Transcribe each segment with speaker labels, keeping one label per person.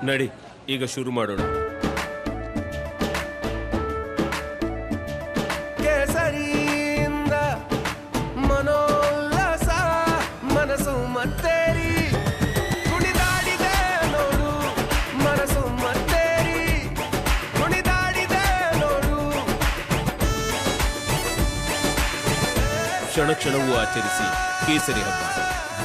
Speaker 1: ನಡಿ ಈಗ ಶುರು ಮಾಡೋಣ.
Speaker 2: ಕೇಸರಿಯಿಂದ ಮನೋಲ್ಲಾಸ ಮನಸ್ಸು ಮತ್ತೇರಿ ಕುಣಿದಾಡಿದೆ ನೋಡು, ಮನಸ್ಸು ಮತ್ತೇರಿ ಕುಣಿದಾಡಿದೆ ನೋಡು.
Speaker 1: ಕ್ಷಣ ಕ್ಷಣವೂ ಆಚರಿಸಿ ಕೇಸರಿ ಹಬ್ಬ.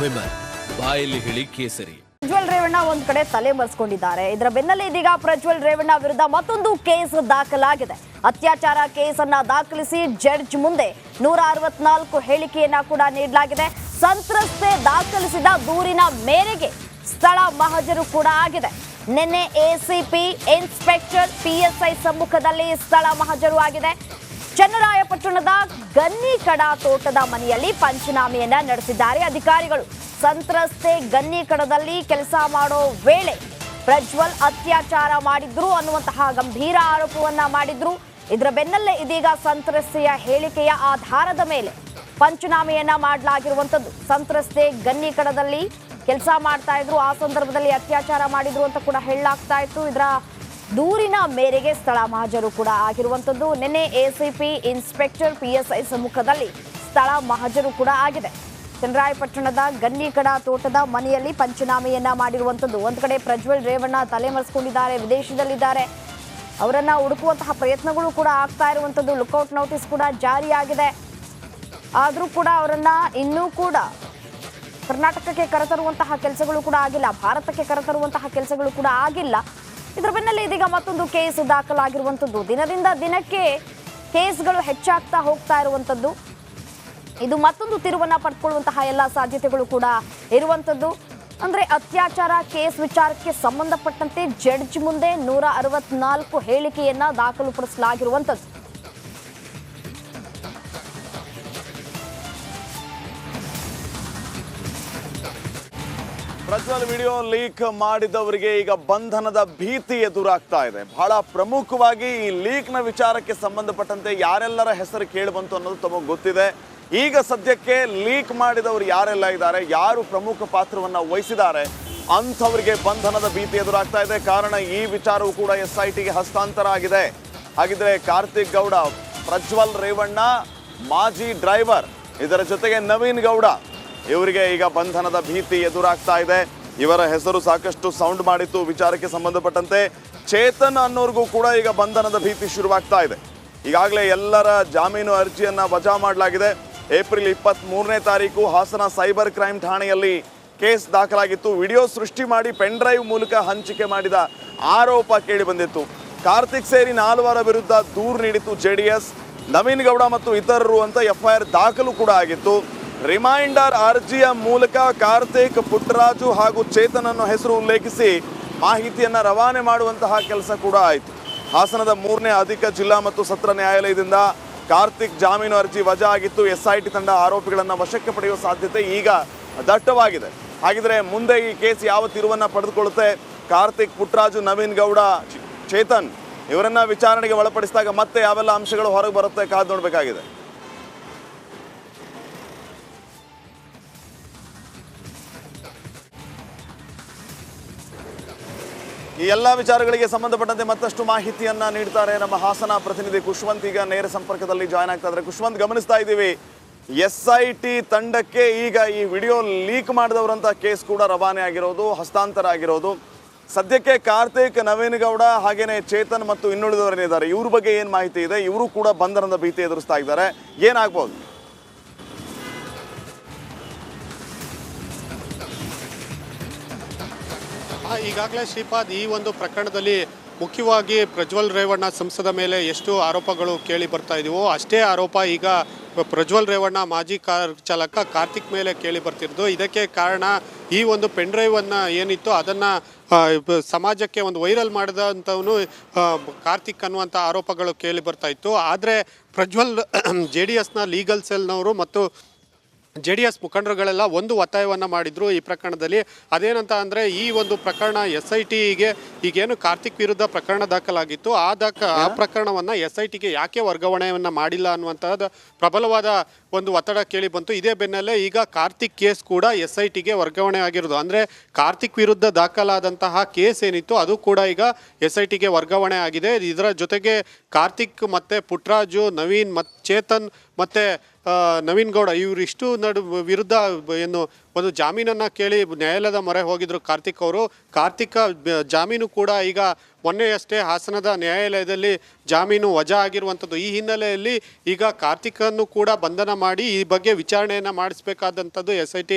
Speaker 1: ವಿಮಲ್ ಬಾಯಲ್ಲಿ ಹೇಳಿ ಕೇಸರಿ.
Speaker 3: ಪ್ರಜ್ವಲ್ ರೇವಣ್ಣ ಒಂದ್ ಕಡೆ ತಲೆ ಮರೆಸ್ಕೊಂಡಿದ್ದಾರೆ. ಇದರ ಬೆನ್ನಲ್ಲೇ ಇದೀಗ ಪ್ರಜ್ವಲ್ ರೇವಣ್ಣ ವಿರುದ್ಧ ಮತ್ತೊಂದು ಕೇಸ್ ದಾಖಲಾಗಿದೆ. ಅತ್ಯಾಚಾರ ಕೇಸನ್ನ ದಾಖಲಿಸಿ ಜಡ್ಜ್ ಮುಂದೆ 164 ಹೇಳಿಕೆಯನ್ನ ಕೂಡ ನೀಡಲಾಗಿದೆ. ಸಂತ್ರಸ್ತೆ ದಾಖಲಿಸಿದ ದೂರಿನ ಮೇರೆಗೆ ಸ್ಥಳ ಮಹಜರು ಕೂಡ ಆಗಿದೆ. ನಿನ್ನೆ ಎಸಿಪಿ ಇನ್ಸ್ಪೆಕ್ಟರ್ PSI ಸಮ್ಮುಖದಲ್ಲಿ ಸ್ಥಳ ಮಹಜರು ಆಗಿದೆ. ಚನ್ನರಾಯಪಟ್ಟಣದ ಗನ್ನಿಕಡ ತೋಟದ ಮನೆಯಲ್ಲಿ ಪಂಚನಾಮೆಯನ್ನ ನಡೆಸಿದ್ದಾರೆ ಅಧಿಕಾರಿಗಳು. ಸಂತ್ರಸ್ತೆ ಗನ್ನಿಕಡದಲ್ಲಿ ಕೆಲಸ ಮಾಡೋ ವೇಳೆ ಪ್ರಜ್ವಲ್ ಅತ್ಯಾಚಾರ ಮಾಡಿದ್ರು ಅನ್ನುವಂತಹ ಗಂಭೀರ ಆರೋಪವನ್ನ ಮಾಡಿದ್ರು. ಇದರ ಬೆನ್ನಲ್ಲೇ ಇದೀಗ ಸಂತ್ರಸ್ತೆಯ ಹೇಳಿಕೆಯ ಆಧಾರದ ಮೇಲೆ ಪಂಚನಾಮೆಯನ್ನ ಮಾಡಲಾಗಿರುವಂತದ್ದು. ಸಂತ್ರಸ್ತೆ ಗನ್ನಿಕಡದಲ್ಲಿ ಕೆಲಸ ಮಾಡ್ತಾ ಇದ್ರು, ಆ ಸಂದರ್ಭದಲ್ಲಿ ಅತ್ಯಾಚಾರ ಮಾಡಿದ್ರು ಅಂತ ಕೂಡ ಹೇಳಲಾಗ್ತಾ ಇತ್ತು. ಇದರ ದೂರಿನ ಮೇರೆಗೆ ಸ್ಥಳ ಮಹಜರು ಕೂಡ ಆಗಿರುವಂತದ್ದು. ನಿನ್ನೆ ಎಸಿಪಿ ಇನ್ಸ್ಪೆಕ್ಟರ್ PSI ಸಮ್ಮುಖದಲ್ಲಿ ಸ್ಥಳ ಮಹಜರು ಕೂಡ ಆಗಿದೆ. ಚನ್ನರಾಯಪಟ್ಟಣದ ಗನ್ನಿಕಡ ತೋಟದ ಮನೆಯಲ್ಲಿ ಪಂಚನಾಮೆಯನ್ನ ಮಾಡಿರುವಂತದ್ದು. ಒಂದ್ ಕಡೆ ಪ್ರಜ್ವಲ್ ರೇವಣ್ಣ ತಲೆಮರೆಸಿಕೊಂಡಿದ್ದಾರೆ, ವಿದೇಶದಲ್ಲಿದ್ದಾರೆ. ಅವರನ್ನ ಹುಡುಕುವಂತಹ ಪ್ರಯತ್ನಗಳು ಕೂಡ ಆಗ್ತಾ ಇರುವಂತದ್ದು. ಲುಕ್ಔಟ್ ನೋಟಿಸ್ ಕೂಡ ಜಾರಿಯಾಗಿದೆ. ಆದ್ರೂ ಕೂಡ ಅವರನ್ನ ಇನ್ನೂ ಕೂಡ ಕರ್ನಾಟಕಕ್ಕೆ ಕರೆತರುವಂತಹ ಕೆಲಸಗಳು ಕೂಡ ಆಗಿಲ್ಲ, ಭಾರತಕ್ಕೆ ಕರೆತರುವಂತಹ ಕೆಲಸಗಳು ಕೂಡ ಆಗಿಲ್ಲ. ಇದರ ಬೆನ್ನಲ್ಲೇ ಇದೀಗ ಮತ್ತೊಂದು ಕೇಸ್ ದಾಖಲಾಗಿರುವಂತದ್ದು. ದಿನದಿಂದ ದಿನಕ್ಕೆ ಕೇಸ್ಗಳು ಹೆಚ್ಚಾಗ್ತಾ ಹೋಗ್ತಾ ಇರುವಂತದ್ದು. ಇದು ಮತ್ತೊಂದು ತಿರುವನ್ನ ಪಡ್ಕೊಳ್ಳುವಂತಹ ಎಲ್ಲ ಸಾಧ್ಯತೆಗಳು ಕೂಡ ಇರುವಂತದ್ದು. ಅಂದ್ರೆ ಅತ್ಯಾಚಾರ ಕೇಸ್ ವಿಚಾರಕ್ಕೆ ಸಂಬಂಧಪಟ್ಟಂತೆ ಜಡ್ಜ್ ಮುಂದೆ 164 ಹೇಳಿಕೆಯನ್ನ ದಾಖಲುಪಡಿಸಲಾಗಿರುವಂತದ್ದು.
Speaker 4: ಪ್ರಜ್ವಲ್ ವಿಡಿಯೋ ಲೀಕ್ ಮಾಡಿದವರಿಗೆ ಈಗ ಬಂಧನದ ಭೀತಿ ಎದುರಾಗ್ತಾ ಇದೆ. ಬಹಳ ಪ್ರಮುಖವಾಗಿ ಈ ಲೀಕ್ನ ವಿಚಾರಕ್ಕೆ ಸಂಬಂಧಪಟ್ಟಂತೆ ಯಾರೆಲ್ಲರ ಹೆಸರು ಕೇಳಿ ಬಂತು ಅನ್ನೋದು ತಮಗೆ ಗೊತ್ತಿದೆ. ಈಗ ಸದ್ಯಕ್ಕೆ ಲೀಕ್ ಮಾಡಿದವರು ಯಾರೆಲ್ಲ ಇದ್ದಾರೆ, ಯಾರು ಪ್ರಮುಖ ಪಾತ್ರವನ್ನ ವಹಿಸಿದ್ದಾರೆ ಅಂಥವರಿಗೆ ಬಂಧನದ ಭೀತಿ ಎದುರಾಗ್ತಾ ಇದೆ. ಕಾರಣ ಈ ವಿಚಾರವೂ ಕೂಡ SITಗೆ ಹಸ್ತಾಂತರ ಆಗಿದೆ. ಹಾಗಿದ್ರೆ ಕಾರ್ತಿಕ್ ಗೌಡ, ಪ್ರಜ್ವಲ್ ರೇವಣ್ಣ ಮಾಜಿ ಡ್ರೈವರ್, ಇದರ ಜೊತೆಗೆ ನವೀನ್ ಗೌಡ, ಇವರಿಗೆ ಈಗ ಬಂಧನದ ಭೀತಿ ಎದುರಾಗ್ತಾ ಇದೆ. ಇವರ ಹೆಸರು ಸಾಕಷ್ಟು ಸೌಂಡ್ ಮಾಡಿತ್ತು. ವಿಚಾರಕ್ಕೆ ಸಂಬಂಧಪಟ್ಟಂತೆ ಚೇತನ್ ಅನ್ನೋರ್ಗೂ ಕೂಡ ಈಗ ಬಂಧನದ ಭೀತಿ ಶುರುವಾಗ್ತಾ ಇದೆ. ಈಗಾಗಲೇ ಎಲ್ಲರ ಜಾಮೀನು ಅರ್ಜಿಯನ್ನ ವಜಾ ಮಾಡಲಾಗಿದೆ. ಏಪ್ರಿಲ್ 23ನೇ ತಾರೀಕು ಹಾಸನ ಸೈಬರ್ ಕ್ರೈಮ್ ಠಾಣೆಯಲ್ಲಿ ಕೇಸ್ ದಾಖಲಾಗಿತ್ತು. ವಿಡಿಯೋ ಸೃಷ್ಟಿ ಮಾಡಿ ಪೆನ್ ಡ್ರೈವ್ ಮೂಲಕ ಹಂಚಿಕೆ ಮಾಡಿದ ಆರೋಪ ಕೇಳಿ ಬಂದಿತ್ತು. ಕಾರ್ತಿಕ್ ಸೇರಿ 4 ವಿರುದ್ಧ ದೂರು ನೀಡಿತ್ತು JDS. ನವೀನ್ ಗೌಡ ಮತ್ತು ಇತರರು ಅಂತ FIR ದಾಖಲು ಕೂಡ ಆಗಿತ್ತು. ರಿಮೈಂಡರ್ ಅರ್ಜಿಯ ಮೂಲಕ ಕಾರ್ತಿಕ್, ಪುಟ್ಟರಾಜು ಹಾಗೂ ಚೇತನ್ ಅನ್ನೋ ಹೆಸರು ಉಲ್ಲೇಖಿಸಿ ಮಾಹಿತಿಯನ್ನ ರವಾನೆ ಮಾಡುವಂತಹ ಕೆಲಸ ಕೂಡ ಆಯಿತು. ಹಾಸನದ 3ನೇ ಅಧಿಕ ಜಿಲ್ಲಾ ಮತ್ತು ಸತ್ರ ನ್ಯಾಯಾಲಯದಿಂದ ಕಾರ್ತಿಕ್ ಜಾಮೀನು ಅರ್ಜಿ ವಜಾ ಆಗಿತ್ತು. SIT ತಂಡ ಆರೋಪಿಗಳನ್ನು ವಶಕ್ಕೆ ಪಡೆಯುವ ಸಾಧ್ಯತೆ ಈಗ ದಟ್ಟವಾಗಿದೆ. ಹಾಗಿದ್ರೆ ಮುಂದೆ ಈ ಕೇಸ್ ಯಾವ ತಿರುವನ್ನ ಪಡೆದುಕೊಳ್ಳುತ್ತೆ? ಕಾರ್ತಿಕ್, ಪುಟ್ಟರಾಜು, ನವೀನ್ ಗೌಡ, ಚೇತನ್ ಇವರನ್ನ ವಿಚಾರಣೆಗೆ ಒಳಪಡಿಸಿದಾಗ ಮತ್ತೆ ಯಾವೆಲ್ಲ ಅಂಶಗಳು ಹೊರಗೆ ಬರುತ್ತೆ ಕಾದು ನೋಡಬೇಕಾಗಿದೆ. ಈ ಎಲ್ಲ ವಿಚಾರಗಳಿಗೆ ಸಂಬಂಧಪಟ್ಟಂತೆ ಮತ್ತಷ್ಟು ಮಾಹಿತಿಯನ್ನ ನೀಡ್ತಾರೆ ನಮ್ಮ ಹಾಸನ ಪ್ರತಿನಿಧಿ ಖುಷ್ವಂತ್. ಈಗ ನೇರ ಸಂಪರ್ಕದಲ್ಲಿ ಜಾಯ್ನ್ ಆಗ್ತಾ ಇದ್ದಾರೆ. ಖುಷ್ವಂತ್, ಗಮನಿಸ್ತಾ ಇದ್ದೀವಿ SIT ತಂಡಕ್ಕೆ ಈಗ ಈ ವಿಡಿಯೋ ಲೀಕ್ ಮಾಡಿದವರಂತ ಕೇಸ್ ಕೂಡ ರವಾನೆ ಆಗಿರೋದು, ಹಸ್ತಾಂತರ ಆಗಿರೋದು. ಸದ್ಯಕ್ಕೆ ಕಾರ್ತಿಕ್, ನವೀನ್ ಗೌಡ ಹಾಗೇನೆ ಚೇತನ್ ಮತ್ತು ಇನ್ನುಳಿದವರೇನಿದ್ದಾರೆ ಇವ್ರ ಬಗ್ಗೆ ಏನು ಮಾಹಿತಿ ಇದೆ? ಇವರು ಕೂಡ ಬಂಧನದ ಭೀತಿ ಎದುರಿಸ್ತಾ ಇದ್ದಾರೆ, ಏನಾಗ್ಬೋದು?
Speaker 5: ಈಗಾಗಲೇ ಶ್ರೀಪಾದ್, ಈ ಒಂದು ಪ್ರಕರಣದಲ್ಲಿ ಮುಖ್ಯವಾಗಿ ಪ್ರಜ್ವಲ್ ರೇವಣ್ಣ ಸಂಸದ ಮೇಲೆ ಎಷ್ಟು ಆರೋಪಗಳು ಕೇಳಿ ಬರ್ತಾ ಇದೀವೋ ಅಷ್ಟೇ ಆರೋಪ ಈಗ ಪ್ರಜ್ವಲ್ ರೇವಣ್ಣ ಮಾಜಿ ಕಾರ್ ಚಾಲಕ ಕಾರ್ತಿಕ್ ಮೇಲೆ ಕೇಳಿ ಬರ್ತಿರೋದು. ಇದಕ್ಕೆ ಕಾರಣ ಈ ಒಂದು ಪೆನ್ ಡ್ರೈವ್ ಅನ್ನ ಏನಿತ್ತು ಅದನ್ನ ಸಮಾಜಕ್ಕೆ ಒಂದು ವೈರಲ್ ಮಾಡಿದಂಥವನು ಕಾರ್ತಿಕ್ ಅನ್ನುವಂಥ ಆರೋಪಗಳು ಕೇಳಿ ಬರ್ತಾ ಇತ್ತು. ಆದರೆ ಪ್ರಜ್ವಲ್ JDSನ ಲೀಗಲ್ ಸೆಲ್ನವರು ಮತ್ತು JDS ಮುಖಂಡರುಗಳೆಲ್ಲ ಒಂದು ಒತ್ತಾಯವನ್ನು ಮಾಡಿದ್ರು ಈ ಪ್ರಕರಣದಲ್ಲಿ. ಅದೇನಂತ ಅಂದರೆ ಈ ಒಂದು ಪ್ರಕರಣ SITಗೆ ಈಗೇನು ಕಾರ್ತಿಕ್ ವಿರುದ್ಧ ಪ್ರಕರಣ ದಾಖಲಾಗಿತ್ತು ಆ ಪ್ರಕರಣವನ್ನು SITಗೆ ಯಾಕೆ ವರ್ಗಾವಣೆಯನ್ನು ಮಾಡಿಲ್ಲ ಅನ್ನುವಂಥದ್ದು ಪ್ರಬಲವಾದ ಒಂದು ಒತ್ತಡ ಕೇಳಿ ಬಂತು. ಇದೇ ಬೆನ್ನಲ್ಲೇ ಈಗ ಕಾರ್ತಿಕ್ ಕೇಸ್ ಕೂಡ SITಗೆ ವರ್ಗಾವಣೆ ಆಗಿರೋದು. ಅಂದರೆ ಕಾರ್ತಿಕ್ ವಿರುದ್ಧ ದಾಖಲಾದಂತಹ ಕೇಸ್ ಏನಿತ್ತು ಅದು ಕೂಡ ಈಗ SITಗೆ ವರ್ಗಾವಣೆ ಆಗಿದೆ. ಇದರ ಜೊತೆಗೆ ಕಾರ್ತಿಕ್ ಮತ್ತು ಪುಟ್ರಾಜು, ನವೀನ್ ಮತ್ತು ಚೇತನ್ ಮತ್ತು ನವೀನ್ ಗೌಡ ಇವರಿಷ್ಟು ವಿರುದ್ಧ ಏನು ಒಂದು ಜಾಮೀನನ್ನು ಕೇಳಿ ನ್ಯಾಯಾಲಯದ ಮೊರೆ ಹೋಗಿದ್ರು ಕಾರ್ತಿಕ್ ಅವರು. ಕಾರ್ತಿಕ್ ಜಾಮೀನು ಕೂಡ ಈಗ ಮೊನ್ನೆಯಷ್ಟೇ ಹಾಸನದ ನ್ಯಾಯಾಲಯದಲ್ಲಿ ಜಾಮೀನು ವಜಾ ಆಗಿರುವಂಥದ್ದು. ಈ ಹಿನ್ನೆಲೆಯಲ್ಲಿ ಈಗ ಕಾರ್ತಿಕನ್ನು ಕೂಡ ಬಂಧನ ಮಾಡಿ ಈ ಬಗ್ಗೆ ವಿಚಾರಣೆಯನ್ನು ಮಾಡಿಸಬೇಕಾದಂಥದ್ದು SIT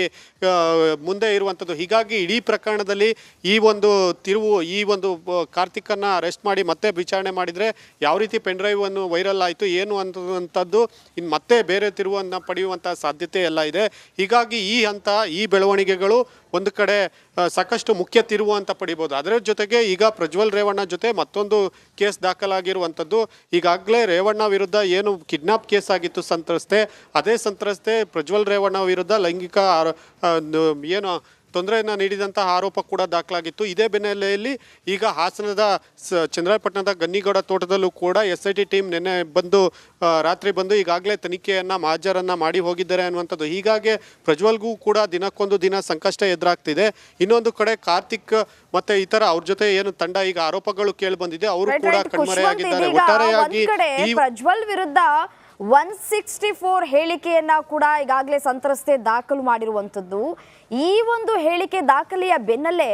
Speaker 5: ಮುಂದೆ ಇರುವಂಥದ್ದು. ಹೀಗಾಗಿ ಇಡೀ ಪ್ರಕರಣದಲ್ಲಿ ಈ ಒಂದು ತಿರುವು, ಈ ಒಂದು ಕಾರ್ತಿಕನ್ನು ಅರೆಸ್ಟ್ ಮಾಡಿ ಮತ್ತೆ ವಿಚಾರಣೆ ಮಾಡಿದರೆ ಯಾವ ರೀತಿ ಪೆನ್ ಡ್ರೈವನ್ನು ವೈರಲ್ ಆಯಿತು ಏನು ಅನ್ನುವಂಥದ್ದು ಇನ್ನು ಮತ್ತೆ ಬೇರೆ ತಿರುವನ್ನು ಪಡೆಯುವಂಥ ಸಾಧ್ಯತೆ ಎಲ್ಲ ಇದೆ. ಹೀಗಾಗಿ ಈ ಬೆಳವಣಿಗೆಗಳು ಒಂದು ಕಡೆ ಸಾಕಷ್ಟು ಮುಖ್ಯ ತಿರುವು ಅಂತ ಪಡಿಬೋದು. ಅದರ ಜೊತೆಗೆ ಈಗ ಪ್ರಜ್ವಲ್ ರೇವಣ್ಣ ಜೊತೆ ಮತ್ತೊಂದು ಕೇಸ್ ದಾಖಲಾಗಿರುವಂಥದ್ದು. ಈಗಾಗಲೇ ರೇವಣ್ಣ ವಿರುದ್ಧ ಏನು ಕಿಡ್ನಾಪ್ ಕೇಸ್ ಆಗಿತ್ತು ಸಂತ್ರಸ್ತೆ, ಅದೇ ಸಂತ್ರಸ್ತೆ ಪ್ರಜ್ವಲ್ ರೇವಣ್ಣ ವಿರುದ್ಧ ಲೈಂಗಿಕ ಏನು ತೊಂದರೆಯನ್ನು ನೀಡಿದಂತಹ ಆರೋಪ ಕೂಡ ದಾಖಲಾಗಿತ್ತು. ಇದೇ ಬೆನ್ನಲ್ಲೆಯಲ್ಲಿ ಈಗ ಹಾಸನದ ಚಂದ್ರಾಯಪಟ್ಟಣದ ಗನ್ನಿಗೌಡ ತೋಟದಲ್ಲೂ ಕೂಡ SIT ಟೀಮ್ ನಿನ್ನೆ ರಾತ್ರಿ ಬಂದು ಈಗಾಗಲೇ ತನಿಖೆಯನ್ನು ಮಹಾಜರನ್ನು ಮಾಡಿ ಹೋಗಿದ್ದಾರೆ ಅನ್ನುವಂಥದ್ದು. ಹೀಗಾಗಿ ಪ್ರಜ್ವಲ್ಗೂ ಕೂಡ ದಿನಕ್ಕೊಂದು ದಿನ ಸಂಕಷ್ಟ ಎದುರಾಗ್ತಿದೆ. ಇನ್ನೊಂದು ಕಡೆ ಕಾರ್ತಿಕ್ ಮತ್ತೆ ಇತರ ಅವ್ರ ಜೊತೆ ಏನು ತಂಡ ಈಗ ಆರೋಪಗಳು ಕೇಳಿ ಬಂದಿದೆ, ಅವರು ಕೂಡ ಕಣ್ಮರೆಯಾಗಿದ್ದಾರೆ. ಒಟ್ಟಾರೆಯಾಗಿ
Speaker 3: ಪ್ರಜ್ವಲ್ ವಿರುದ್ಧ 164 ಹೇಳಿಕೆಯನ್ನ ಕೂಡ ಈಗಾಗಲೇ ಸಂತ್ರಸ್ತೆ ದಾಖಲು ಮಾಡಿರುವಂಥದ್ದು. ಈ ಒಂದು ಹೇಳಿಕೆ ದಾಖಲೆಯ ಬೆನ್ನಲ್ಲೇ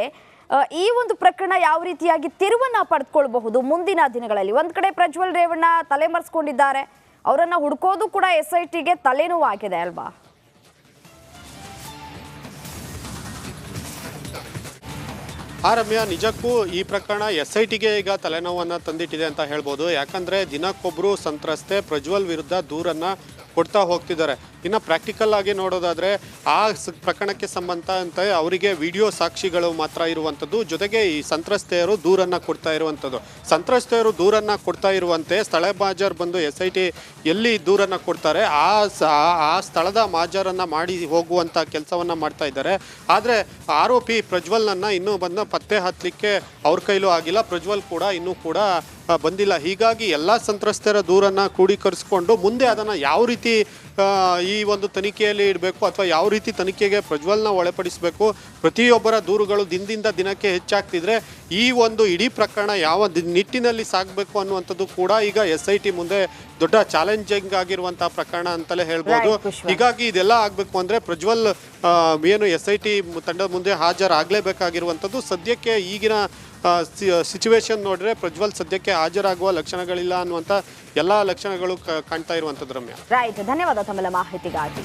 Speaker 3: ಈ ಒಂದು ಪ್ರಕರಣ ಯಾವ ರೀತಿಯಾಗಿ ತಿರುವನ್ನ ಪಡೆದುಕೊಳ್ಳಬಹುದು ಮುಂದಿನ ದಿನಗಳಲ್ಲಿ? ಒಂದ್ ಕಡೆ ಪ್ರಜ್ವಲ್ ರೇವಣ್ಣ ತಲೆಮರೆಸ್ಕೊಂಡಿದ್ದಾರೆ, ಅವರನ್ನ ಹುಡುಕೋದು ಕೂಡ SITಗೆ ತಲೆನೋವಾಗಿದೆ ಅಲ್ವಾ?
Speaker 5: ರಮ್ಯಾ, ನಿಜಕ್ಕೂ ಈ ಪ್ರಕರಣ SITಗೆ ಈಗ ತಲೆನೋವನ್ನು ತಂದಿಟ್ಟಿದೆ ಅಂತ ಹೇಳ್ಬೋದು. ಯಾಕಂದರೆ ದಿನಕ್ಕೊಬ್ಬರು ಸಂತ್ರಸ್ತೆ ಪ್ರಜ್ವಲ್ ವಿರುದ್ಧ ದೂರನ್ನು ಕೊಡ್ತಾ ಹೋಗ್ತಿದ್ದಾರೆ. ಇನ್ನು ಪ್ರಾಕ್ಟಿಕಲ್ ಆಗಿ ನೋಡೋದಾದರೆ ಪ್ರಕರಣಕ್ಕೆ ಸಂಬಂಧಂತೆ ಅವರಿಗೆ ವಿಡಿಯೋ ಸಾಕ್ಷಿಗಳು ಮಾತ್ರ ಇರುವಂಥದ್ದು. ಜೊತೆಗೆ ಈ ಸಂತ್ರಸ್ತೆಯರು ದೂರನ್ನು ಕೊಡ್ತಾ ಇರುವಂಥದ್ದು. ಸಂತ್ರಸ್ತೆಯರು ದೂರನ್ನು ಕೊಡ್ತಾ ಇರುವಂತೆ ಸ್ಥಳ ಮಾಜರ್ ಬಂದು SIT ಎಲ್ಲಿ ದೂರನ್ನು ಕೊಡ್ತಾರೆ ಆ ಸ್ಥಳದ ಮಾಜರನ್ನು ಮಾಡಿ ಹೋಗುವಂಥ ಕೆಲಸವನ್ನು ಮಾಡ್ತಾ ಇದ್ದಾರೆ. ಆದರೆ ಆರೋಪಿ ಪ್ರಜ್ವಲ್ನನ್ನು ಇನ್ನೂ ಪತ್ತೆ ಹತ್ತಲಿಕ್ಕೆ ಅವ್ರ ಕೈಲೂ ಆಗಿಲ್ಲ. ಪ್ರಜ್ವಲ್ ಕೂಡ ಇನ್ನೂ ಕೂಡ ಬಂದಿಲ್ಲ. ಹೀಗಾಗಿ ಎಲ್ಲ ಸಂತ್ರಸ್ತರ ದೂರನ್ನು ಕ್ರೋಢೀಕರಿಸಿಕೊಂಡು ಮುಂದೆ ಅದನ್ನು ಯಾವ ರೀತಿ ಈ ಒಂದು ತನಿಖೆಯಲ್ಲಿ ಇಡಬೇಕು ಅಥವಾ ಯಾವ ರೀತಿ ತನಿಖೆಗೆ ಪ್ರಜ್ವಲ್ನ ಒಳಪಡಿಸಬೇಕು, ಪ್ರತಿಯೊಬ್ಬರ ದೂರುಗಳು ದಿನದಿಂದ ದಿನಕ್ಕೆ ಹೆಚ್ಚಾಗ್ತಿದ್ರೆ ಈ ಒಂದು ಇಡೀ ಪ್ರಕರಣ ಯಾವ ನಿಟ್ಟಿನಲ್ಲಿ ಸಾಗಬೇಕು ಅನ್ನುವಂಥದ್ದು ಕೂಡ ಈಗ SIT ಮುಂದೆ ದೊಡ್ಡ ಚಾಲೆಂಜಿಂಗ್ ಆಗಿರುವಂಥ ಪ್ರಕರಣ ಅಂತಲೇ ಹೇಳ್ಬೋದು. ಹೀಗಾಗಿ ಇದೆಲ್ಲ ಆಗಬೇಕು ಅಂದರೆ ಪ್ರಜ್ವಲ್ ಏನು SIT ತಂಡದ ಮುಂದೆ ಹಾಜರಾಗಲೇಬೇಕಾಗಿರುವಂಥದ್ದು. ಸದ್ಯಕ್ಕೆ ಈಗಿನ ಸಿಚುವೇಶನ್ ನೋಡಿದ್ರೆ ಪ್ರಜ್ವಲ್ ಸದ್ಯಕ್ಕೆ ಹಾಜರಾಗುವ ಲಕ್ಷಣಗಳಿಲ್ಲ ಅನ್ನುವಂಥ ಎಲ್ಲ ಲಕ್ಷಣಗಳು ಕಾಣ್ತಾ ಇರುವಂಥದ್ದು. ರಮ್ಯಾ,
Speaker 3: ರೈಟ್, ಧನ್ಯವಾದ ತಮ್ಮೆಲ್ಲ ಮಾಹಿತಿಗಾಗಿ.